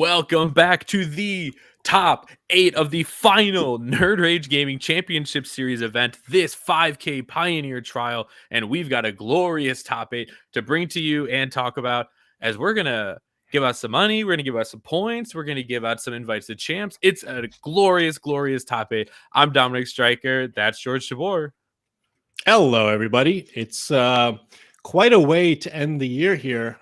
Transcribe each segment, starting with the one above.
Welcome back to the top 8 of the final Nerd Rage Gaming Championship Series event, this 5K Pioneer Trial, and we've got a glorious top 8 to bring to you and talk about, as we're going to give out some money, we're going to give out some points, we're going to give out some invites to champs. It's a glorious, glorious top 8. I'm Dominic Stryker. That's George Tabor. Hello, everybody. It's quite a way to end the year here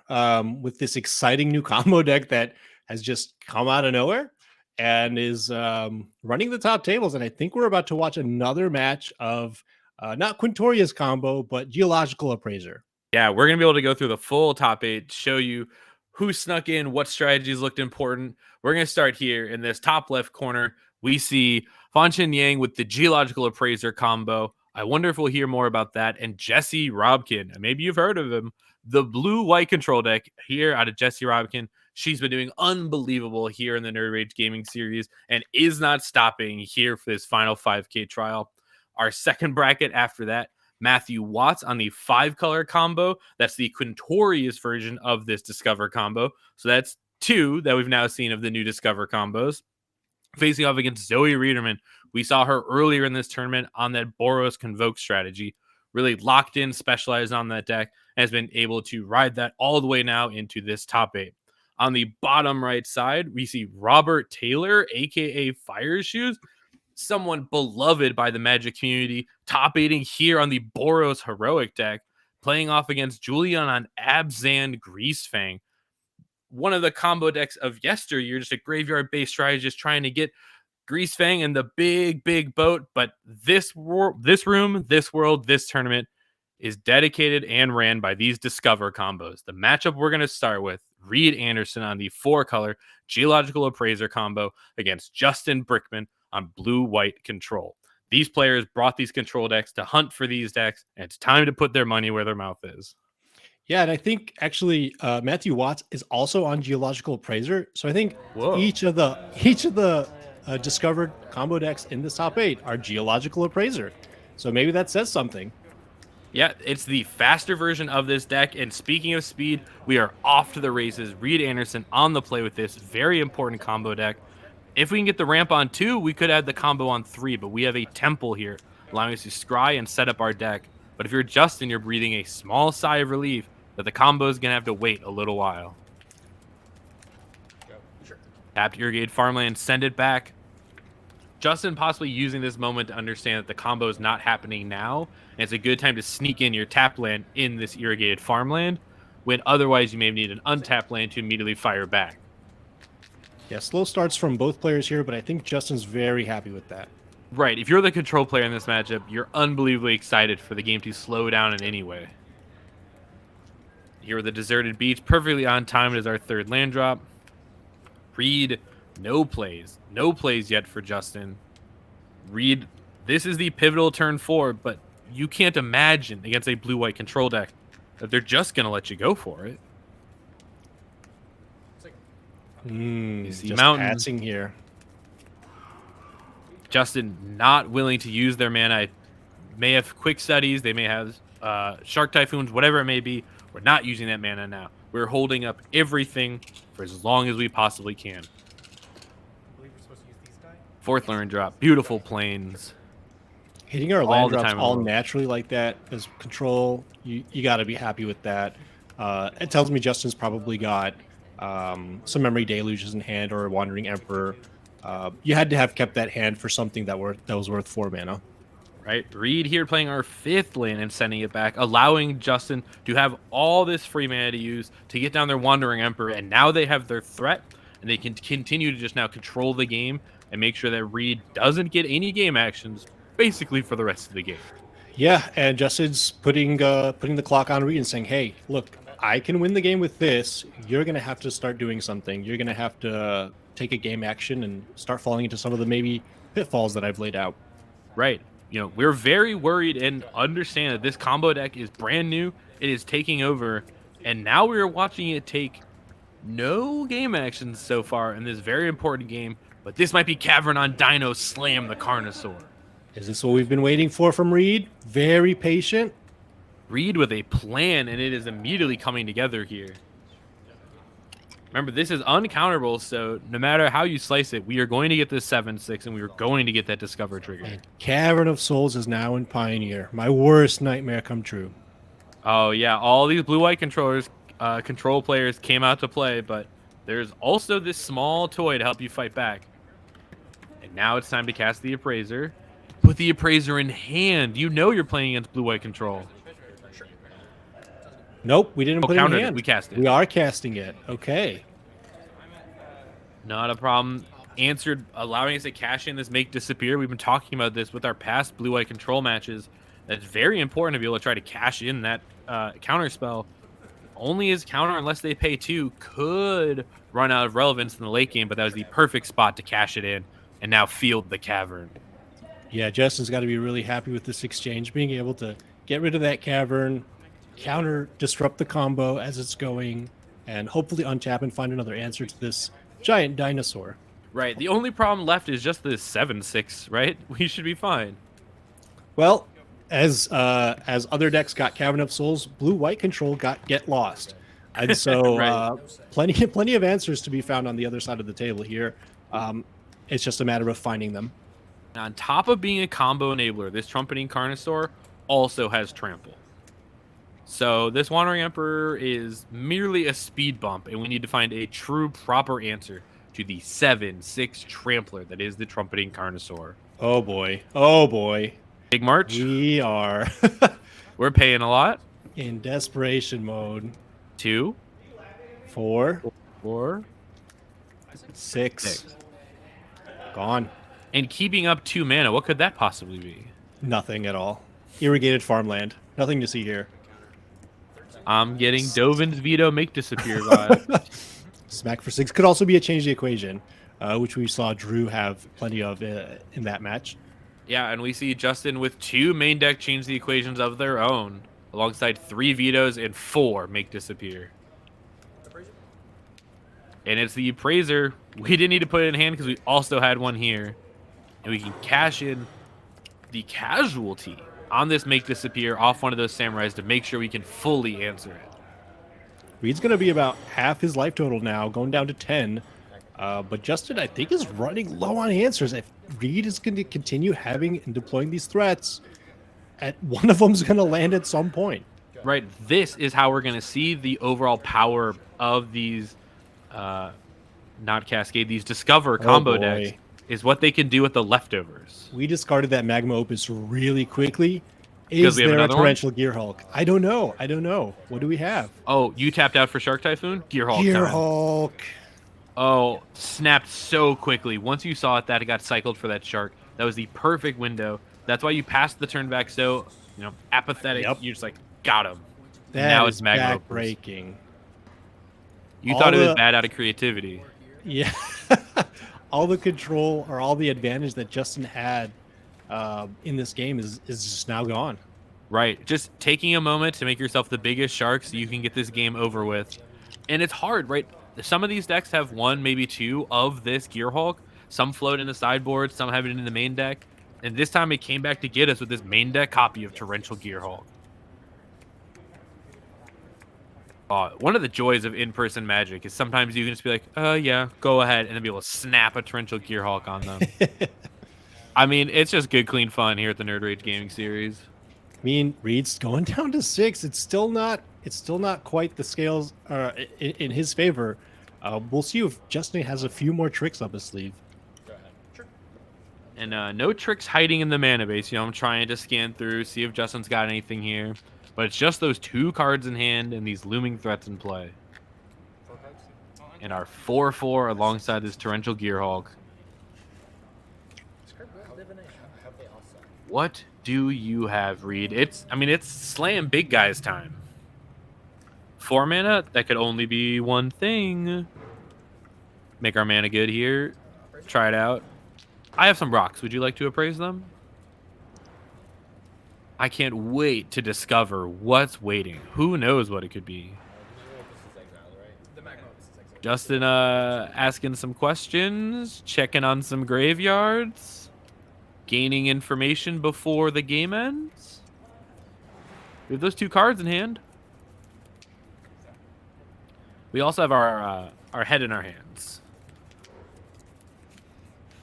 with this exciting new combo deck that has just come out of nowhere and is running the top tables. And I think we're about to watch another match of not Quintoria's combo, but Geological Appraiser. Yeah, we're going to be able to go through the full top 8, show you who snuck in, what strategies looked important. We're going to start here in this top left corner. We see Fanchen Yang with the Geological Appraiser combo. I wonder if we'll hear more about that. And Jesse Robkin, maybe you've heard of him, the blue-white control deck here out of Jesse Robkin. She's been doing unbelievable here in the Nerd Rage Gaming Series and is not stopping here for this final 5K trial. Our second bracket after that, Matthew Watts on the 5-color combo. That's the Quintorius version of this Discover combo. So that's 2 that we've now seen of the new Discover combos. Facing off against Zoe Riederman. We saw her earlier in this tournament on that Boros Convoke strategy. Really locked in, specialized on that deck, and has been able to ride that all the way now into this top 8. On the bottom right side, we see Robert Taylor, a.k.a. Fire Shoes, someone beloved by the Magic community, top 8ing here on the Boros Heroic deck, playing off against Julian on Abzan Greasefang. One of the combo decks of yesteryear, just a graveyard-based strategist trying to get Greasefang in the big, big boat. But this room, this world, this tournament is dedicated and ran by these Discover combos. The matchup we're going to start with, Reed Anderson on the 4-color Geological Appraiser combo against Justin Brickman on blue-white control. These players brought these control decks to hunt for these decks, and it's time to put their money where their mouth is. Yeah, and I think actually Matthew Watts is also on Geological Appraiser. So I think each of the discovered combo decks in this top 8 are Geological Appraiser. So maybe that says something. Yeah, it's the faster version of this deck. And speaking of speed, we are off to the races. Reed Anderson on the play with this very important combo deck. If we can get the ramp on 2, we could add the combo on 3, but we have a Temple here, allowing us to scry and set up our deck. But if you're Justin, you're breathing a small sigh of relief that the combo is going to have to wait a little while. Tap to irrigate farmland, send it back. Justin possibly using this moment to understand that the combo is not happening now, and it's a good time to sneak in your tap land in this irrigated farmland, when otherwise you may need an untapped land to immediately fire back. Yeah, slow starts from both players here, but I think Justin's very happy with that. Right, if you're the control player in this matchup, you're unbelievably excited for the game to slow down in any way. Here are the Deserted Beach, perfectly on time as our third land drop. Reed, no plays yet for Justin. Reed, this is the pivotal turn 4, but you can't imagine against a blue-white control deck that they're just going to let you go for it. Just passing here. Justin not willing to use their mana. May have quick studies. They may have Shark Typhoons, whatever it may be. We're not using that mana now. We're holding up everything for as long as we possibly can. Fourth learn drop. Beautiful plains. Hitting our land drops all naturally like that as control, you got to be happy with that. It tells me Justin's probably got some Memory Deluges in hand or a Wandering Emperor. You had to have kept that hand for something that was worth 4 mana. Right, Reed here playing our 5th lane and sending it back, allowing Justin to have all this free mana to use to get down their Wandering Emperor, and now they have their threat, and they can continue to just now control the game and make sure that Reed doesn't get any game actions, basically for the rest of the game. Yeah, and Justin's putting the clock on Reed and saying, hey, look, I can win the game with this. You're going to have to start doing something. You're going to have to take a game action and start falling into some of the maybe pitfalls that I've laid out. Right. You know, we're very worried and understand that this combo deck is brand new. It is taking over, and now we're watching it take no game actions so far in this very important game. But this might be Cavern on Dino slam the Carnosaur. Is this what we've been waiting for from Reed? Very patient. Reed with a plan, and it is immediately coming together here. Remember, this is uncounterable, so no matter how you slice it, we are going to get this 7/6, and we are going to get that Discover trigger. And Cavern of Souls is now in Pioneer. My worst nightmare come true. Oh, yeah, all these blue-white control players came out to play, but there's also this small toy to help you fight back. And now it's time to cast the Appraiser. Put the Appraiser in hand. You know you're playing against blue-white control. Nope, we didn't put it in hand. We cast it. We are casting it. Okay. Not a problem. Answered, allowing us to cash in this Make Disappear. We've been talking about this with our past blue-white control matches. That's very important to be able to try to cash in that counter spell. Only his counter, unless they pay 2, could run out of relevance in the late game, but that was the perfect spot to cash it in and now field the Cavern. Yeah, Justin's got to be really happy with this exchange, being able to get rid of that Cavern, counter disrupt the combo as it's going, and hopefully untap and find another answer to this giant dinosaur. Right. The only problem left is just this 7/6, right? We should be fine. Well, as other decks got Cavern of Souls, blue-white control got Get Lost. And so Right. plenty of answers to be found on the other side of the table here. It's just a matter of finding them. On top of being a combo enabler, this Trumpeting Carnosaur also has Trample. So this Wandering Emperor is merely a speed bump, and we need to find a true proper answer to the 7/6 Trampler that is the Trumpeting Carnosaur. Oh boy. Oh boy. Big March. We are We're paying a lot. in desperation mode. 2, 4, 4, 6. Gone. and keeping up 2 mana. What could that possibly be? Nothing at all. Irrigated farmland. Nothing to see here. I'm getting Dovin's Veto Make Disappear vibe. Smack for 6 could also be a change the equation, which we saw Drew have plenty of in that match. Yeah, and we see Justin with 2 main deck change the equations of their own, alongside 3 vetoes and 4 Make Disappear. And it's the Appraiser. We didn't need to put it in hand because we also had one here. And we can cash in the Casualty on this Make Disappear off one of those Samurais to make sure we can fully answer it. Reed's going to be about half his life total now, going down to 10. But Justin, I think, is running low on answers. If Reed is going to continue having and deploying these threats, one of them's going to land at some point. Right, this is how we're going to see the overall power of these, not Cascade, these Discover combo decks, is what they can do with the leftovers. We discarded that Magma Opus really quickly. Because Is we have there a another one? Torrential Gearhulk? I don't know. What do we have? Oh, you tapped out for Shark Typhoon? Gearhulk time. Gearhulk. Oh, snapped so quickly. Once you saw it, that it got cycled for that shark. That was the perfect window. That's why you passed the turn back so, apathetic. Yep. You're just like, got him. That it's is Magma Opus. backbreaking. You All thought it was the- bad out of creativity. Yeah. All the control or all the advantage that Justin had in this game is just now gone. Right. Just taking a moment to make yourself the biggest shark so you can get this game over with. And it's hard, right? Some of these decks have 1, maybe 2 of this Gearhulk. Some float in the sideboard, some have it in the main deck. And this time it came back to get us with this main deck copy of Torrential Gearhulk. One of the joys of in-person Magic is sometimes you can just be like, yeah, go ahead, and then be able to snap a Torrential Gearhulk on them. I mean, it's just good, clean fun here at the Nerd Rage Gaming Series. I mean, Reed's going down to 6. It's still not quite the scales in his favor. We'll see if Justin has a few more tricks up his sleeve. And no tricks hiding in the mana base. I'm trying to scan through, see if Justin's got anything here. But it's just those 2 cards in hand and these looming threats in play. And our 4/4 alongside this Torrential Gearhulk. What do you have, Reed? It's slam big guys time. 4 mana, that could only be one thing. Make our mana good here. Try it out. I have some rocks. Would you like to appraise them? I can't wait to discover what's waiting. Who knows what it could be? Justin asking some questions, checking on some graveyards, gaining information before the game ends. We have those 2 cards in hand. We also have our our head in our hands.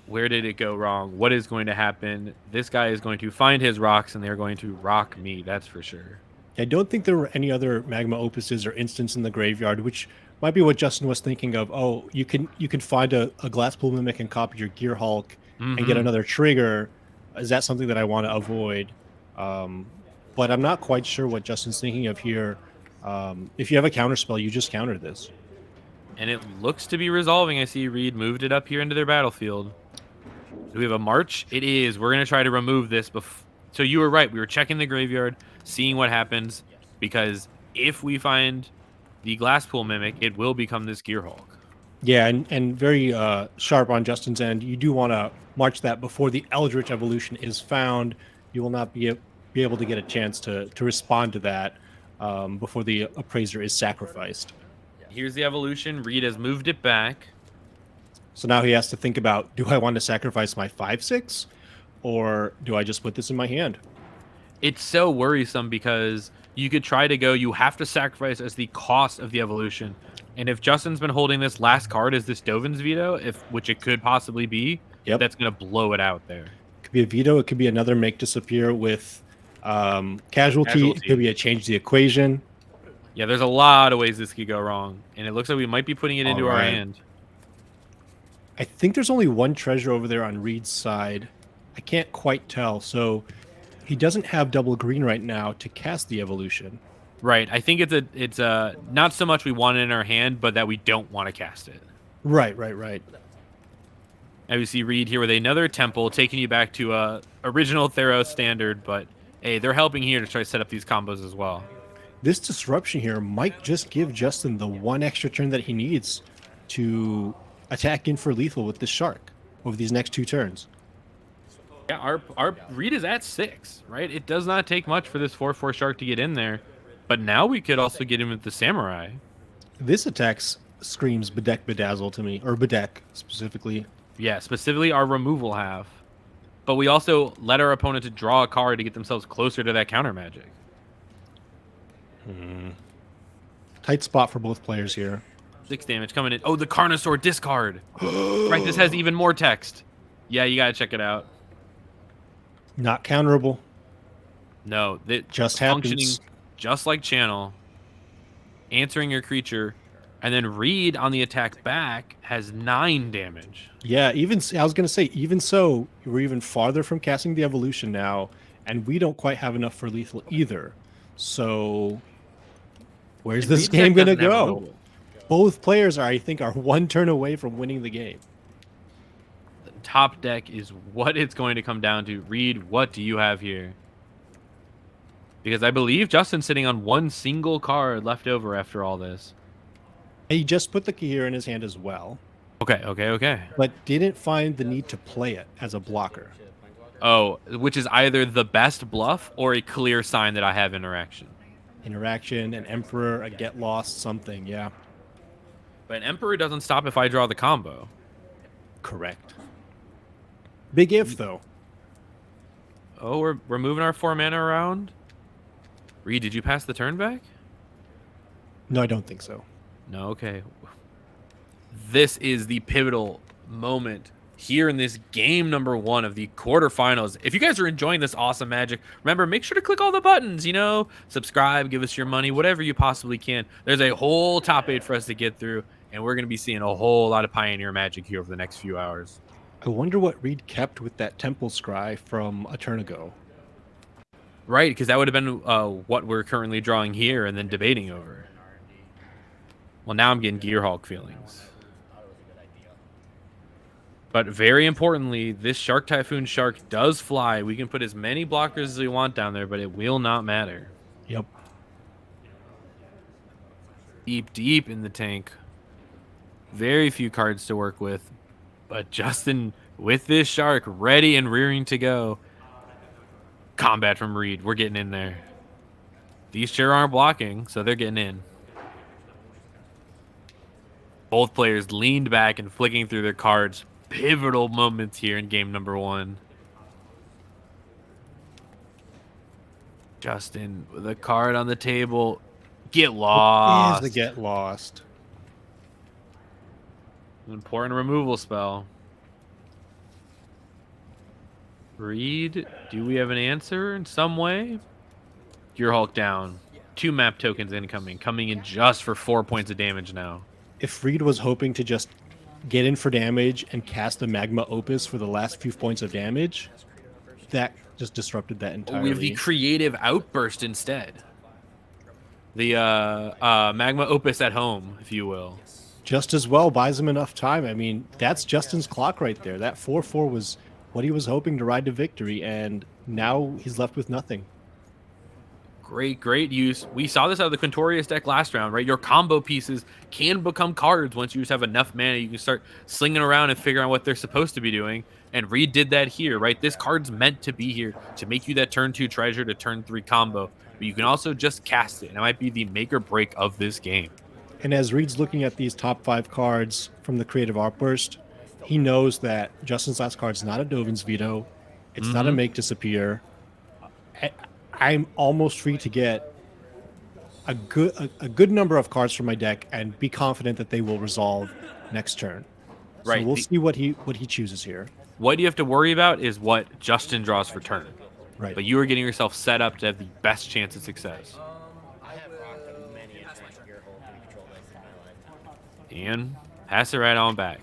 Where did it go wrong? What is going to happen? This guy is going to find his rocks, and they're going to rock me. That's for sure. I don't think there were any other Magma Opuses or instants in the graveyard, which might be what Justin was thinking of. Oh, you can find a Glasspool Mimic and copy your Gearhulk and get another trigger. Is that something that I want to avoid? But I'm not quite sure what Justin's thinking of here. If you have a counterspell, you just counter this. And it looks to be resolving. I see Reed moved it up here into their battlefield. Do we have a march? It is. We're going to try to remove this. So you were right. We were checking the graveyard, seeing what happens, because if we find the Glasspool Mimic, it will become this Gearhulk. Yeah, and very sharp on Justin's end. You do want to march that before the Eldritch Evolution is found. You will not be able to get a chance to respond to that before the Appraiser is sacrificed. Here's the evolution. Reed has moved it back. So now he has to think about, do I want to sacrifice my 5/6, or do I just put this in my hand? It's so worrisome because you could try to go, you have to sacrifice as the cost of the evolution. And if Justin's been holding this last card as this Dovin's Veto, which it could possibly be, that's going to blow it out there. It could be a veto. It could be another make disappear with casualty. It could be a change the equation. Yeah, there's a lot of ways this could go wrong. And it looks like we might be putting it into our hand. I think there's only one treasure over there on Reed's side. I can't quite tell. So he doesn't have double green right now to cast the evolution. Right. I think it's not so much we want it in our hand, but that we don't want to cast it. Right. And we see Reed here with another temple, taking you back to original Theros standard, but hey, they're helping here to try to set up these combos as well. This disruption here might just give Justin the one extra turn that he needs to attack in for lethal with this shark over these next 2 turns. Yeah, our Reed is at 6, right? It does not take much for this 4/4 shark to get in there, but now we could also get him with the samurai. This attack screams Bedeck Bedazzle to me, or Bedeck specifically. Yeah, specifically our removal half. But we also let our opponent to draw a card to get themselves closer to that counter magic. Tight spot for both players here. 6 damage coming in. Oh, the Carnosaur discard. Right, this has even more text. Yeah, you got to check it out. Not counterable. No, that just functioning happens. Just like Channel. Answering your creature. And then Reed on the attack back has 9 damage. Yeah, I was going to say, even so, we're even farther from casting the evolution now, and we don't quite have enough for lethal either. So, where's this game going to go? Both players I think, are 1 turn away from winning the game. The top deck is what it's going to come down to. Reed, what do you have here? Because I believe Justin's sitting on 1 single card left over after all this. He just put the key here in his hand as well. Okay. But didn't find the need to play it as a blocker. Oh, which is either the best bluff or a clear sign that I have interaction. Interaction, an Emperor, a Get Lost, something, yeah. But an Emperor doesn't stop if I draw the combo. Correct. Big if, though. Oh, we're moving our 4 mana around? Reed, did you pass the turn back? No, I don't think so. No, okay. This is the pivotal moment here in this game number 1 of the quarterfinals. If you guys are enjoying this awesome magic, remember, make sure to click all the buttons, subscribe, give us your money, whatever you possibly can. There's a whole top 8 for us to get through, and we're going to be seeing a whole lot of Pioneer magic here over the next few hours. I wonder what Reed kept with that Temple Scry from a turn ago. Right, because that would have been what we're currently drawing here and then debating over. Well, now I'm getting Gearhulk feelings. But very importantly, this Shark Typhoon shark does fly. We can put as many blockers as we want down there, but it will not matter. Yep. Deep in the tank. Very few cards to work with. But Justin, with this shark, ready and rearing to go. Combat from Reed. We're getting in there. These sure aren't blocking, so they're getting in. Both players leaned back and flicking through their cards. Pivotal moments here in game number 1. Justin with a card on the table. Get lost. Is the Get Lost. Important removal spell. Reed, do we have an answer in some way? Gearhulk down. 2 map tokens incoming, coming in just for 4 points of damage now. If Reed was hoping to just get in for damage and cast a Magma Opus for the last few points of damage, that just disrupted that entirely. We have the Creative Outburst instead. The Magma Opus at home, if you will. Just as well, buys him enough time. I mean, that's Justin's clock right there. That 4/4 was what he was hoping to ride to victory, and now he's left with nothing. Great use. We saw this out of the Quintorius deck last round, right? Your combo pieces can become cards once you just have enough mana. You can start slinging around and figuring out what they're supposed to be doing. And Reed did that here, right? This card's meant to be here to make you that turn 2 treasure to turn 3 combo. But you can also just cast it. And it might be the make or break of this game. And as Reed's looking at these top 5 cards from the Creative Outburst, he knows that Justin's last card's not a Dovin's Veto. It's not a Make Disappear. I'm almost free to get a good number of cards from my deck and be confident that they will resolve next turn. Right. So we'll see what he chooses here. What you have to worry about is what Justin draws for turn. Right. But you are getting yourself set up to have the best chance of success. And pass it right on back.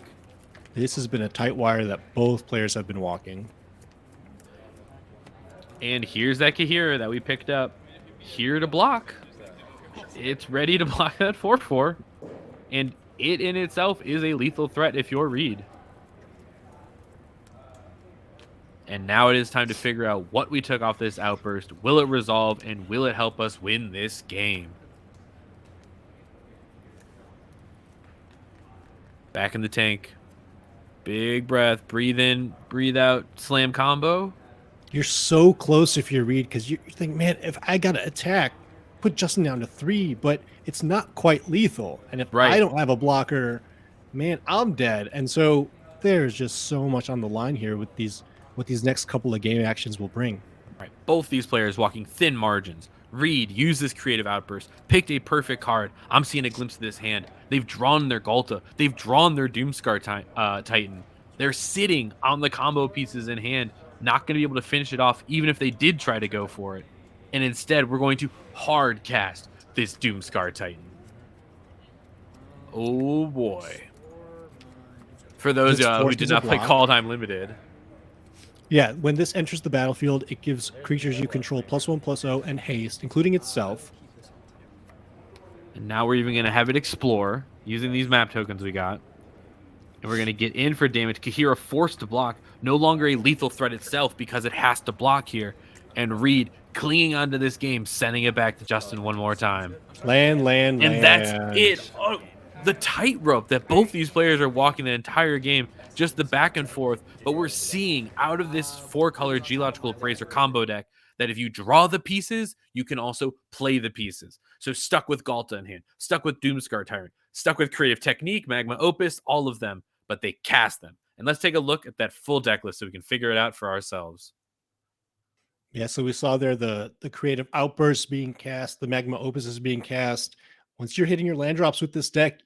This has been a tight wire that both players have been walking. And here's that Kahira that we picked up here to block. It's ready to block that 4/4. And it in itself is a lethal threat if you're Reed. And now it is time to figure out what we took off this outburst. Will it resolve and will it help us win this game? Back in the tank. Big breath. Breathe in, breathe out, slam combo. You're so close if you Reed, because you think, man, if I got to attack, put Justin down to 3, but it's not quite lethal. And if I don't have a blocker, man, I'm dead. And so there's just so much on the line here with what these next couple of game actions will bring. Right. Both these players walking thin margins. Reed used this Creative Outburst, picked a perfect card. I'm seeing a glimpse of this hand. They've drawn their Ghalta. They've drawn their Doomskar Titan. They're sitting on the combo pieces in hand, not going to be able to finish it off even if they did try to go for it. And instead, we're going to hard cast this Doomskar Titan. Oh boy. For those who did not play Call Time Limited. Yeah, when this enters the battlefield, it gives creatures you control +1/+0 and haste, including itself. And now we're even going to have it explore using these map tokens we got. And we're going to get in for damage. Kahira forced to block. No longer a lethal threat itself because it has to block here. And Reed clinging onto this game, sending it back to Justin one more time. Land. And that's it. Oh, the tightrope that both these players are walking the entire game. Just the back and forth. But we're seeing out of this 4-color Geological Appraiser combo deck that if you draw the pieces, you can also play the pieces. So stuck with Ghalta in hand, stuck with Doomskar Tyrant, stuck with Creative Technique, Magma Opus, all of them. But they cast them. And let's take a look at that full deck list so we can figure it out for ourselves. Yeah, so we saw there the Creative Outburst being cast, the Magma Opus is being cast. Once you're hitting your land drops with this deck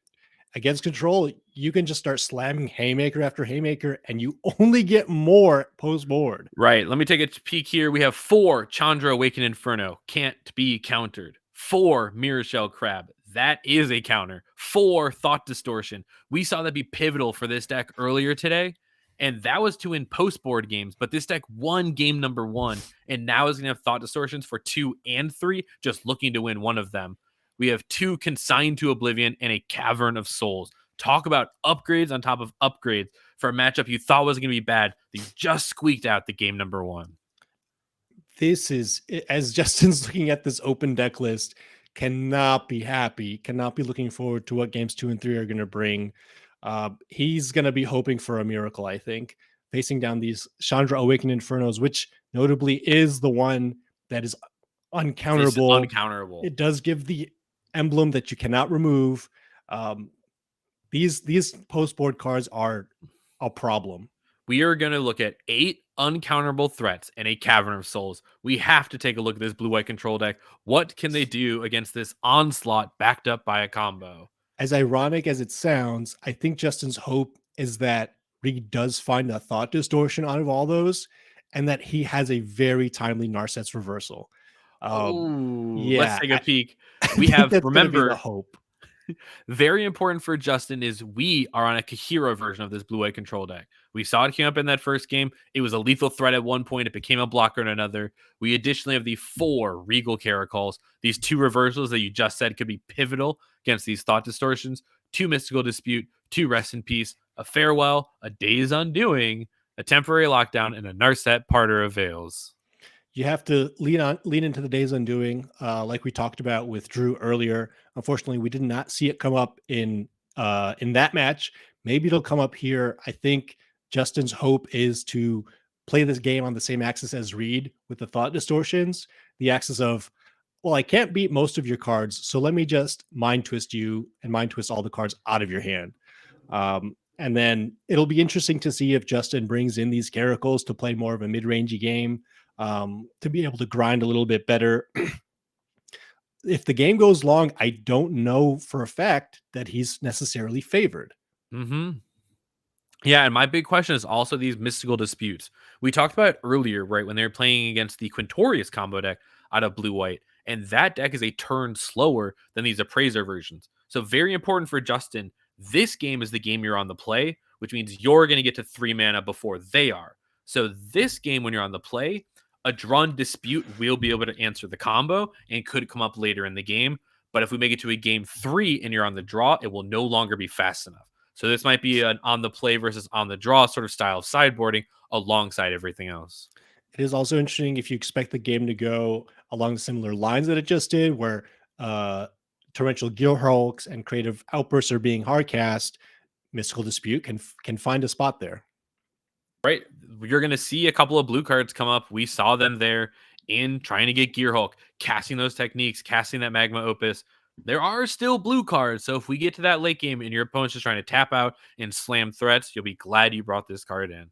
against control, you can just start slamming Haymaker after Haymaker, and you only get more post-board. Right, let me take a peek here. We have 4 Chandra Awakened Inferno, can't be countered. 4 Mirrorshell Crab, that is a counter. 4 Thought Distortion. We saw that be pivotal for this deck earlier today, and that was to win post-board games, but this deck won game number 1, and now is going to have Thought Distortions for 2 and 3, just looking to win one of them. We have 2 Consigned to Oblivion and a Cavern of Souls. Talk about upgrades on top of upgrades for a matchup you thought was going to be bad. They just squeaked out the game number 1. This is, as Justin's looking at this open deck list, cannot be happy, cannot be looking forward to what games 2 and 3 are going to bring. He's going to be hoping for a miracle, I think, facing down these Chandra Awakened Infernos, which notably is the one that is uncounterable. It does give the emblem that you cannot remove. These post-board cards are a problem. We are going to look at 8 uncounterable threats and a Cavern of Souls. We have to take a look at this blue-white control deck. What can they do against this onslaught backed up by a combo? As ironic as it sounds, I think Justin's hope is that Reed does find a Thought Distortion out of all those, and that he has a very timely Narset's reversal. Um, Oh, let's yeah, take a I, peek. I We think have, that's going to be the remember, hope. very important for Justin is we are on a Kahira version of this blue-white control deck. We saw it came up in that first game. It was a lethal threat at one point. It became a blocker in another. We additionally have the 4 Regal Caracals. These 2 reversals that you just said could be pivotal against these Thought Distortions. 2 Mystical Dispute, 2 Rest in Peace, a Farewell, a Day's Undoing, a Temporary Lockdown, and a Narset Parter of Veils. You have to lean into the Days Undoing, like we talked about with Drew earlier. Unfortunately, we did not see it come up in that match. Maybe it'll come up here. I think Justin's hope is to play this game on the same axis as Reed with the Thought Distortions, the axis of, well, I can't beat most of your cards, so let me just mind twist you and mind twist all the cards out of your hand. And then it'll be interesting to see if Justin brings in these Caracals to play more of a mid-rangey game, to be able to grind a little bit better. If the game goes long, I don't know for a fact that he's necessarily favored. Mm-hmm. Yeah, and my big question is also these mystical disputes. We talked about it earlier, right, when they were playing against the Quintorius combo deck out of blue white, and that deck is a turn slower than these appraiser versions. So very important for Justin. This game is the game you're on the play, which means you're going to get to 3 mana before they are. So this game, when you're on the play, a drawn dispute will be able to answer the combo and could come up later in the game. But if we make it to a game 3 and you're on the draw, it will no longer be fast enough. So this might be an on the play versus on the draw sort of style of sideboarding alongside everything else. It is also interesting if you expect the game to go along the similar lines that it just did, where uh, Torrential Gearhulks and Creative Outbursts are being hardcast. Mystical Dispute can find a spot there. Right. You're going to see a couple of blue cards come up. We saw them there in trying to get Gearhulk, casting those techniques, casting that Magma Opus. There are still blue cards. So if we get to that late game and your opponent's just trying to tap out and slam threats, you'll be glad you brought this card in.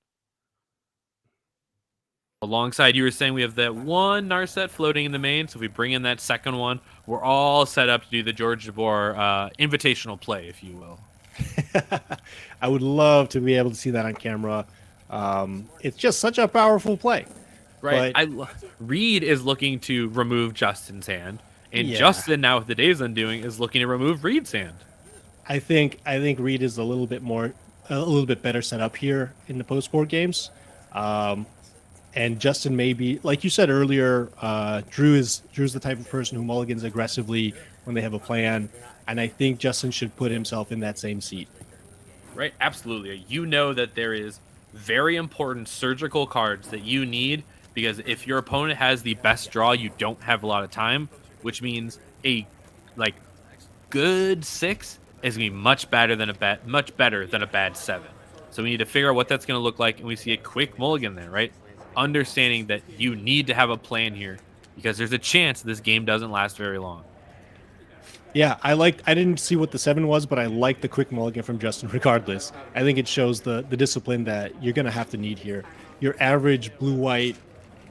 Alongside, you were saying we have that one Narset floating in the main. So if we bring in that second one, we're all set up to do the George DeBoer invitational play, if you will. I would love to be able to see that on camera. It's just such a powerful play. Right. But, Reed is looking to remove Justin's hand, and yeah. Justin, now with the Days Undoing, is looking to remove Reed's hand. I think Reed is a little bit better set up here in the post board games. And Justin may be, like you said earlier, Drew's the type of person who mulligans aggressively when they have a plan, and I think Justin should put himself in that same seat. Right, absolutely. You know that there is very important surgical cards that you need, because if your opponent has the best draw, you don't have a lot of time, which means a good 6 is gonna be much better than a bad 7. So we need to figure out what that's gonna look like, and we see a quick mulligan there, right? Understanding that you need to have a plan here, because there's a chance this game doesn't last very long. Yeah, I didn't see what the 7 was, but I like the quick mulligan from Justin regardless. I think it shows the discipline that you're going to have to need here. Your average blue-white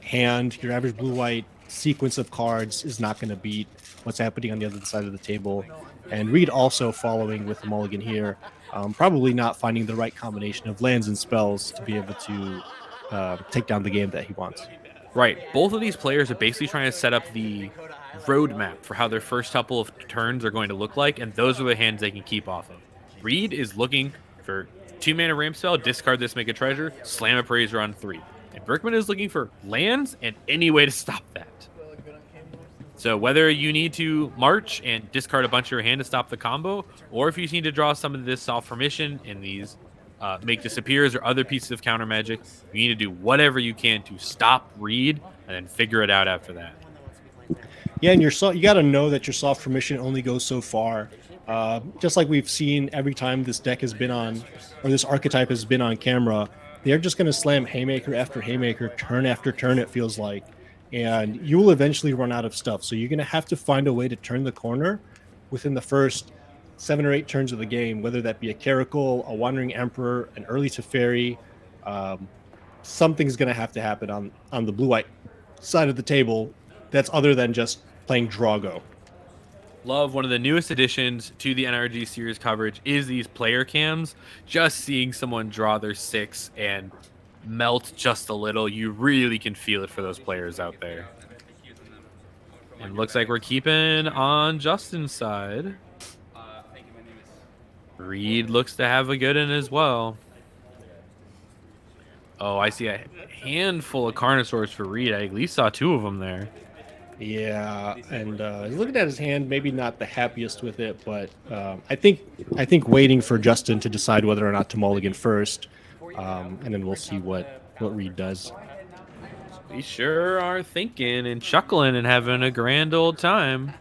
hand, your average blue-white sequence of cards is not going to beat what's happening on the other side of the table. And Reed also following with the mulligan here, probably not finding the right combination of lands and spells to be able to take down the game that he wants. Right. Both of these players are basically trying to set up the roadmap for how their first couple of turns are going to look like, and those are the hands they can keep off of. Reed is looking for 2 mana ramp spell, discard this, make a treasure, slam Appraiser on 3. And Brickman is looking for lands and any way to stop that. So whether you need to march and discard a bunch of your hand to stop the combo, or if you need to draw some of this soft permission in these make disappears or other pieces of counter magic, you need to do whatever you can to stop Reed and then figure it out after that. Yeah, and you got to know that your soft permission only goes so far. Just like we've seen every time this deck has been on, or this archetype has been on camera, they're just going to slam haymaker after haymaker, turn after turn, it feels like. And you will eventually run out of stuff. So you're going to have to find a way to turn the corner within the first 7 or 8 turns of the game, whether that be a Caracal, a Wandering Emperor, an early Teferi. Something's going to have to happen on the blue-white side of the table that's other than just playing Drago. Love one of the newest additions to the NRG series coverage is these player cams. Just seeing someone draw their 6 and melt just a little, you really can feel it for those players out there. And looks like we're keeping on Justin's side. Reed looks to have a good one as well. Oh, I see a handful of Carnosaurs for Reed. I at least saw 2 of them there. Yeah, and looking at his hand, maybe not the happiest with it, but I think waiting for Justin to decide whether or not to mulligan first, and then we'll see what Reed does. We sure are thinking and chuckling and having a grand old time.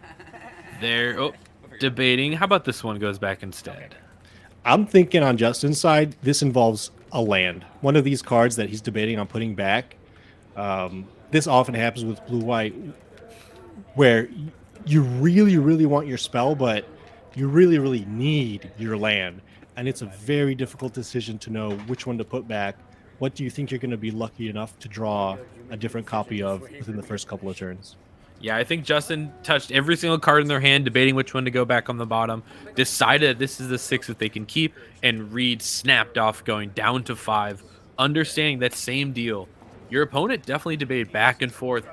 They're debating. How about this one goes back instead? I'm thinking on Justin's side, this involves a land. One of these cards that he's debating on putting back. This often happens with blue-white, where you really, really want your spell, but you really, really need your land. And it's a very difficult decision to know which one to put back. What do you think you're going to be lucky enough to draw a different copy of within the first couple of turns? Yeah, I think Justin touched every single card in their hand, debating which one to go back on the bottom, decided this is the 6 that they can keep, and Reed snapped off going down to 5, understanding that same deal. Your opponent definitely debated back and forth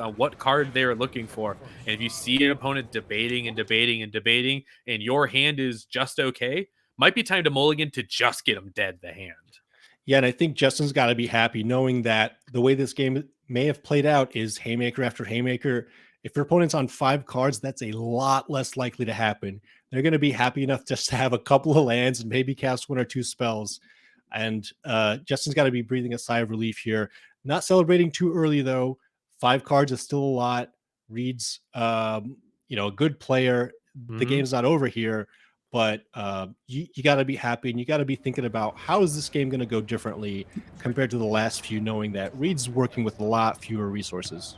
on what card they were looking for. And if you see an opponent debating and debating and debating, and your hand is just okay, might be time to mulligan to just get them dead the hand. Yeah, and I think Justin's got to be happy knowing that the way this game may have played out is haymaker after haymaker. If your opponent's on 5 cards, that's a lot less likely to happen. They're going to be happy enough just to have a couple of lands and maybe cast 1 or 2 spells. And Justin's got to be breathing a sigh of relief here. Not celebrating too early, though. 5 cards is still a lot. Reed's, a good player. Mm-hmm. The game's not over here. But you got to be happy, and you got to be thinking about how is this game going to go differently compared to the last few, knowing that Reed's working with a lot fewer resources.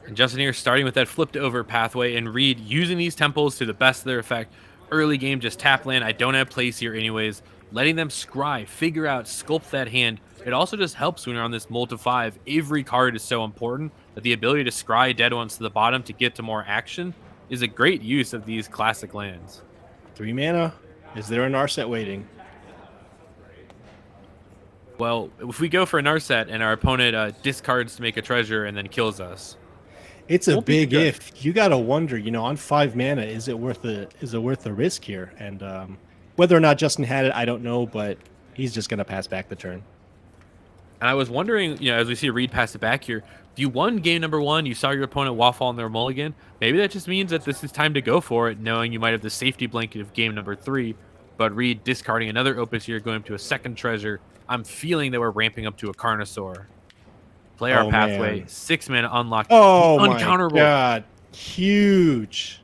And Justin here starting with that flipped over pathway, and Reed using these temples to the best of their effect. Early game, just tap land. I don't have place here anyways. Letting them scry, figure out, sculpt that hand. It also just helps when you're on this multi 5. Every card is so important that the ability to scry dead ones to the bottom to get to more action is a great use of these classic lands. 3 mana. Is there an Narset waiting? Well, if we go for an Narset and our opponent discards to make a treasure and then kills us, it's a big if. You gotta wonder, on 5 mana, is it worth the risk here? And whether or not Justin had it, I don't know, but he's just gonna pass back the turn. And I was wondering, as we see Reed pass it back here, you won game number 1, you saw your opponent waffle on their mulligan. Maybe that just means that this is time to go for it, knowing you might have the safety blanket of game number 3. But Reed discarding another Opus here, going to a second treasure. I'm feeling that we're ramping up to a Carnosaur. Play our pathway, man. 6 mana unlocked. Oh uncounterable. My God, huge.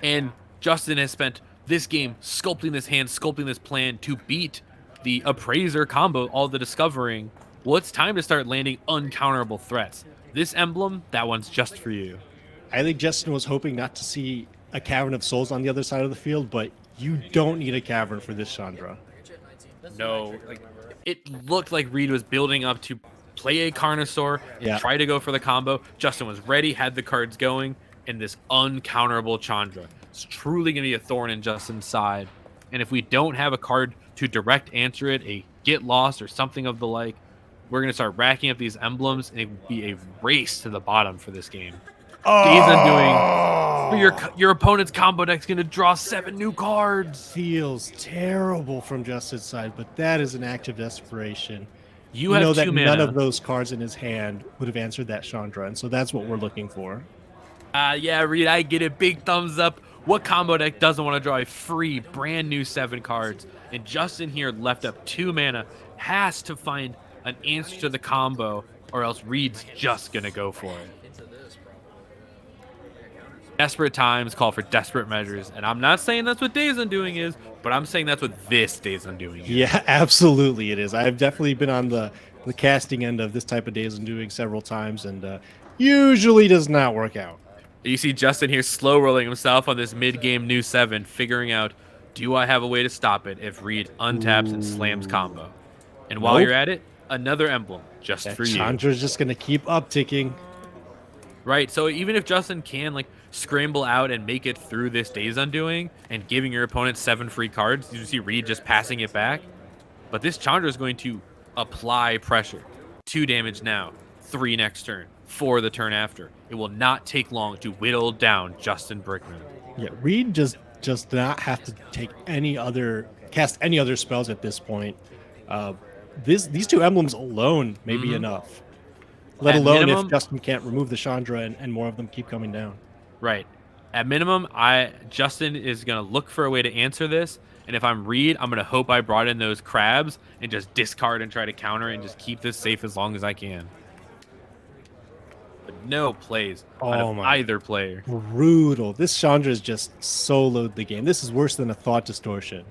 And Justin has spent this game sculpting this hand, sculpting this plan to beat the Appraiser combo, all the discovering. Well, it's time to start landing uncounterable threats. This emblem, that one's just for you. I think Justin was hoping not to see a Cavern of Souls on the other side of the field, but you don't need a Cavern for this Chandra. No, it looked like Reed was building up to play a Carnosaur and try to go for the combo. Justin was ready, had the cards going, and this uncounterable Chandra. It's truly going to be a thorn in Justin's side. And if we don't have a card to direct answer it, a get lost or something of the like, we're going to start racking up these emblems, and it will be a race to the bottom for this game. Days Undoing. Your opponent's combo deck's going to draw 7 new cards. Feels terrible from Justin's side, but that is an act of desperation. You have know that 2 mana. None of those cards in his hand would have answered that Chandra, and so that's what we're looking for. Yeah, Reed, I get it. Big thumbs up. What combo deck doesn't want to draw a free, brand new 7 cards? And Justin here left up 2 mana, has to find an answer to the combo, or else Reed's just going to go for it. Desperate times call for desperate measures, and I'm not saying that's what Days Undoing is, but I'm saying that's what this Days Undoing is. Yeah, absolutely it is. I've definitely been on the casting end of this type of Days Undoing several times, and usually does not work out. You see Justin here slow rolling himself on this mid-game new 7, figuring out, do I have a way to stop it if Reed untaps and slams combo? And while you're at it, another emblem just for you. Chandra's just going to keep upticking. Right, so even if Justin can scramble out and make it through this Days Undoing and giving your opponent 7 free cards. You see Reed just passing it back. But this Chandra is going to apply pressure. 2 damage now, 3 next turn, 4 the turn after. It will not take long to whittle down Justin Brickman. Yeah, Reed just does not have to cast any other spells at this point. These 2 emblems alone may be enough. Let alone if Justin can't remove the Chandra and more of them keep coming down. Right. At minimum, Justin is going to look for a way to answer this. And if I'm Reed, I'm going to hope I brought in those crabs and just discard and try to counter and just keep this safe as long as I can. But no plays out of either player. Brutal. This Chandra has just soloed the game. This is worse than a Thought Distortion.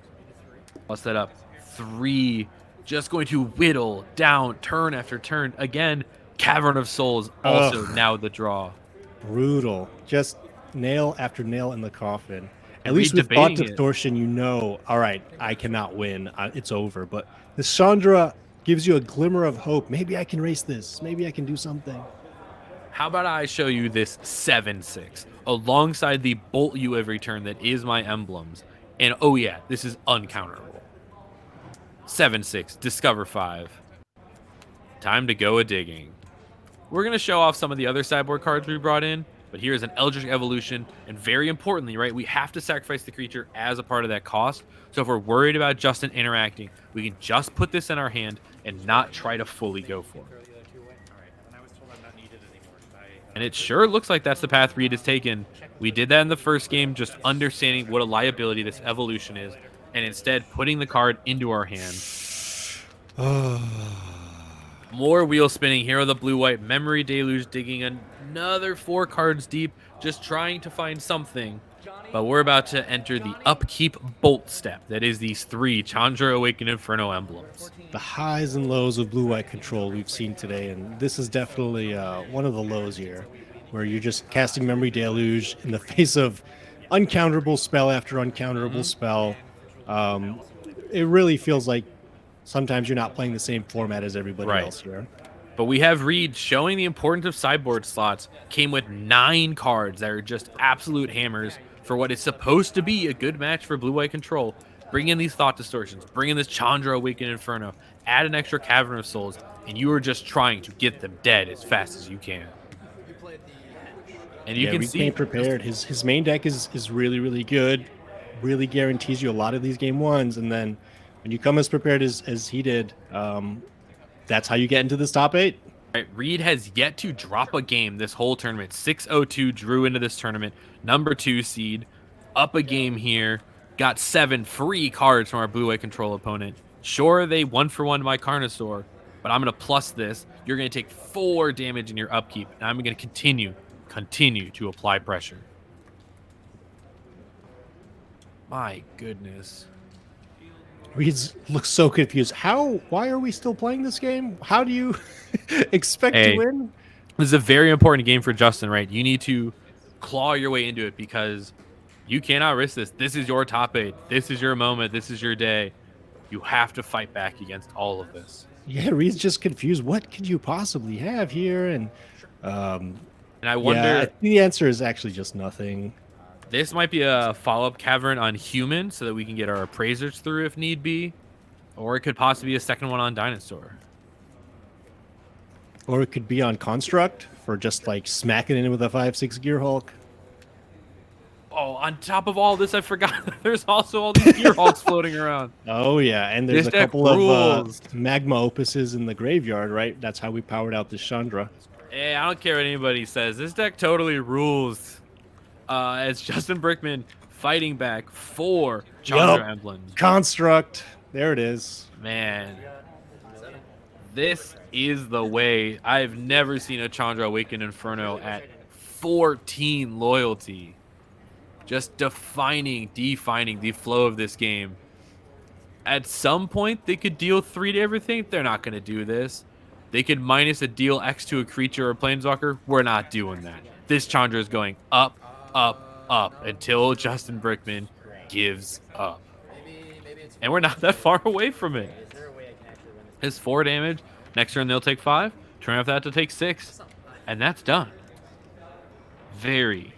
I'll set up 3. Just going to whittle down turn after turn. Again, Cavern of Souls also now the draw. Brutal. Just nail after nail in the coffin. At least with Thought Distortion, you know, all right, I cannot win. It's over. But this Chandra gives you a glimmer of hope. Maybe I can race this. Maybe I can do something. How about I show you this 7/6 alongside the bolt you every turn that is my emblems. And oh yeah, this is uncounterable. 7/6, discover 5. Time to go a-digging. We're going to show off some of the other sideboard cards we brought in. But here's an Eldritch Evolution, and very importantly, right, we have to sacrifice the creature as a part of that cost. So if we're worried about Justin interacting, we can just put this in our hand and not try to fully go for it. And it sure looks like that's the path Reed has taken. We did that in the first game, just understanding what a liability this evolution is, and instead putting the card into our hand. More wheel spinning. Hero of the blue-white Memory Deluge digging another 4 cards deep, just trying to find something. But we're about to enter the upkeep bolt step. That is these 3 Chandra Awakened Inferno emblems. The highs and lows of blue-white control we've seen today, and this is definitely one of the lows here, where you're just casting Memory Deluge in the face of uncounterable spell after uncounterable spell. It really feels like sometimes you're not playing the same format as everybody else here. But we have Reed showing the importance of sideboard slots. Came with 9 cards that are just absolute hammers for what is supposed to be a good match for blue-white control. Bring in these Thought Distortions. Bring in this Chandra Awakened Inferno. Add an extra Cavern of Souls. And you are just trying to get them dead as fast as you can. And you can see prepared. His main deck is really, really good. Really guarantees you a lot of these game 1s. And then when you come as prepared as he did, that's how you get into this top 8. Right, Reed has yet to drop a game this whole tournament. 6-0-2 drew into this tournament. Number 2 seed. Up a game here. Got 7 free cards from our blue-white control opponent. Sure, they 1-for-1 my Carnosaur, but I'm going to plus this. You're going to take 4 damage in your upkeep, and I'm going to continue to apply pressure. My goodness. Reed looks so confused. Why are we still playing this game? How do you expect to win? This is a very important game for Justin, right? You need to claw your way into it because you cannot risk this. This is your top 8. This is your moment. This is your day. You have to fight back against all of this. Yeah, Reed's just confused. What could you possibly have here? And I wonder. Yeah, I think the answer is actually just nothing. This might be a follow-up Cavern on Human so that we can get our Appraisers through if need be. Or it could possibly be a second one on Dinosaur. Or it could be on Construct for just like smacking it in with a 5/6 Gearhulk. Oh, on top of all this, I forgot there's also all these Gearhulks floating around. Oh, yeah. And there's a couple of Magma Opuses in the graveyard, right? That's how we powered out this Chandra. Hey, I don't care what anybody says. This deck totally rules. It's Justin Brickman fighting back 4 Chandra emblems. Construct. There it is. Man. This is the way. I've never seen a Chandra Awakened Inferno at 14 loyalty. Just defining the flow of this game. At some point, they could deal 3 to everything. They're not going to do this. They could minus a deal X to a creature or planeswalker. We're not doing that. This Chandra is going up, up, up until Justin Brickman gives up. And we're not that far away from it. His 4 damage. Next turn, they'll take 5. Turn after that to take 6. And that's done. Very,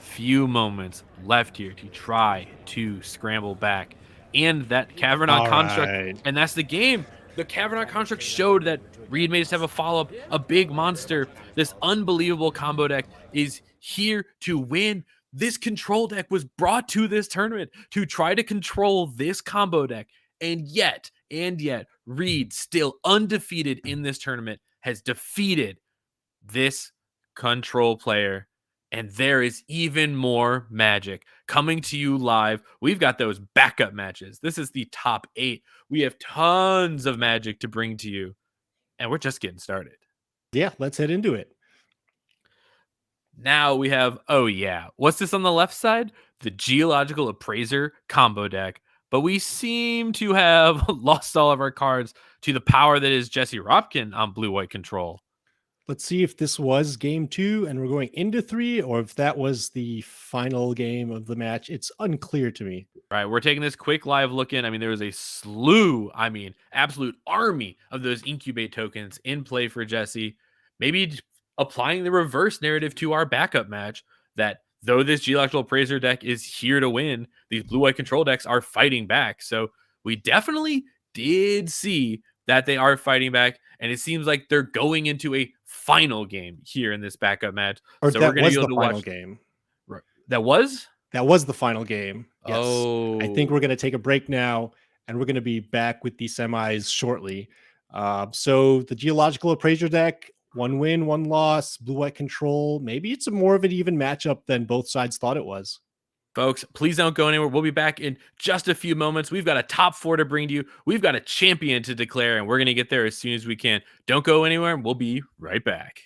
few moments left here to try to scramble back. And that Cavern All Construct, right. and that's the game. The Cavern Construct showed that Reed may just have a follow-up, a big monster. This unbelievable combo deck is here to win. This control deck was brought to this tournament to try to control this combo deck. And yet, Reed, still undefeated in this tournament, has defeated this control player. And there is even more magic coming to you live. We've got those backup matches. This is the top 8. We have tons of magic to bring to you. And we're just getting started. Yeah, let's head into it. Now we have, oh yeah, what's this on the left side? The Geological Appraiser combo deck. But we seem to have lost all of our cards to the power that is Jesse Ropkin on blue-white control. Let's see if this was game 2 and we're going into 3, or if that was the final game of the match. It's unclear to me. All right, we're taking this quick live look in. I mean, there was a slew, absolute army of those incubate tokens in play for Jesse. Maybe applying the reverse narrative to our backup match, that though this Geological Appraiser deck is here to win, these blue-white control decks are fighting back. So we definitely did see that they are fighting back, and it seems like they're going into a final game here in this backup match. Or so that we're going was to be the able to final watch game. Right. That was the final game. Yes. Oh, I think we're going to take a break now, and we're going to be back with the semis shortly. So the Geological Appraiser deck, 1 win, 1 loss, blue-white control. Maybe it's a more of an even matchup than both sides thought it was. Folks, please don't go anywhere. We'll be back in just a few moments. We've got a top 4 to bring to you. We've got a champion to declare, and we're going to get there as soon as we can. Don't go anywhere, and we'll be right back.